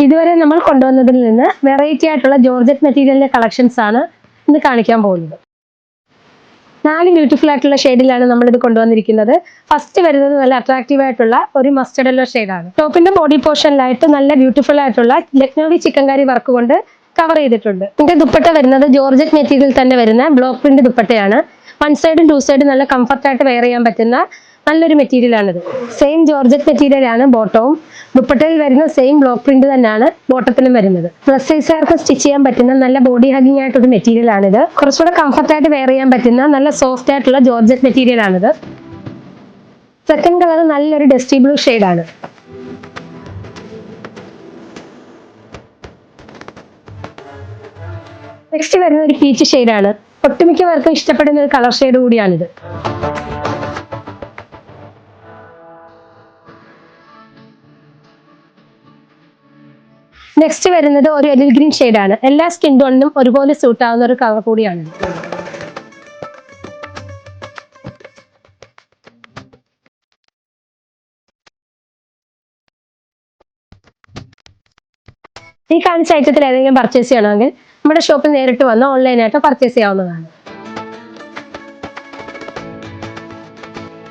ഇതുവരെ നമ്മൾ കൊണ്ടുവന്നതിൽ നിന്ന് വെറൈറ്റി ആയിട്ടുള്ള ജോർജറ്റ് മെറ്റീരിയലിന്റെ കളക്ഷൻസ് ആണ് ഇന്ന് കാണിക്കാൻ പോകുന്നത്. 4 ബ്യൂട്ടിഫുൾ ആയിട്ടുള്ള ഷെയ്ഡിലാണ് നമ്മളിത് കൊണ്ടുവന്നിരിക്കുന്നത്. ഫസ്റ്റ് വരുന്നത് നല്ല അട്രാക്റ്റീവ് ആയിട്ടുള്ള ഒരു മസ്റ്റർഡ് യെല്ലോ ഷെയ്ഡാണ്. ടോപ്പിന്റെ ബോഡി പോർഷനിലായിട്ട് നല്ല ബ്യൂട്ടിഫുൾ ആയിട്ടുള്ള ലക്നൗവി ചിക്കൻകാരി വർക്ക് കൊണ്ട് കവർ ചെയ്തിട്ടുണ്ട്. ഇതിന്റെ ദുപ്പട്ട വരുന്നത് ജോർജറ്റ് മെറ്റീരിയൽ തന്നെ വരുന്ന ബ്ലോക്ക് പ്രിന്റ് ദുപ്പട്ടയാണ്. 1 സൈഡും 2 സൈഡും നല്ല കംഫർട്ടായിട്ട് വെയർ ചെയ്യാൻ പറ്റുന്ന നല്ലൊരു മെറ്റീരിയൽ ആണിത്. സെയിം ജോർജറ്റ് മെറ്റീരിയൽ ആണ് ബോട്ടവും. ദുപ്പട്ടയിൽ വരുന്ന സെയിം ബ്ലോക്ക് പ്രിന്റ് തന്നെയാണ് ബോട്ടത്തിലും വരുന്നത്. പ്ലസ് സൈസുകാർക്ക് സ്റ്റിച്ച് ചെയ്യാൻ പറ്റുന്ന നല്ല ബോഡി ഹഗിങ് ആയിട്ടൊരു മെറ്റീരിയൽ ആണിത്. കുറച്ചുകൂടെ കംഫർട്ടായിട്ട് വെയർ ചെയ്യാൻ പറ്റുന്ന നല്ല സോഫ്റ്റ് ആയിട്ടുള്ള ജോർജറ്റ് മെറ്റീരിയൽ ആണിത്. സെക്കൻഡ് കളർ നല്ലൊരു ഡസ്റ്റി ബ്ലൂ ഷെയ്ഡാണ്. നെക്സ്റ്റ് വരുന്ന ഒരു പീച്ച് ഷെയ്ഡാണ്. ഒട്ടുമിക്കവർക്കും ഇഷ്ടപ്പെടുന്ന ഒരു കളർ ഷെയ്ഡ് കൂടിയാണിത്. നെക്സ്റ്റ് വരുന്നത് ഒരു എലിൽ ഗ്രീൻ ഷെയ്ഡാണ്. എല്ലാ സ്കിൻ ടോണിനും ഒരുപോലെ സൂട്ട് ആവുന്ന ഒരു കളർ കൂടിയാണ്. ഈ കാണിച്ച ഐറ്റത്തിൽ ഏതെങ്കിലും പർച്ചേസ് ചെയ്യണമെങ്കിൽ നമ്മുടെ ഷോപ്പിൽ നേരിട്ട് വന്ന് ഓൺലൈനായിട്ട് പർച്ചേസ് ചെയ്യാവുന്നതാണ്.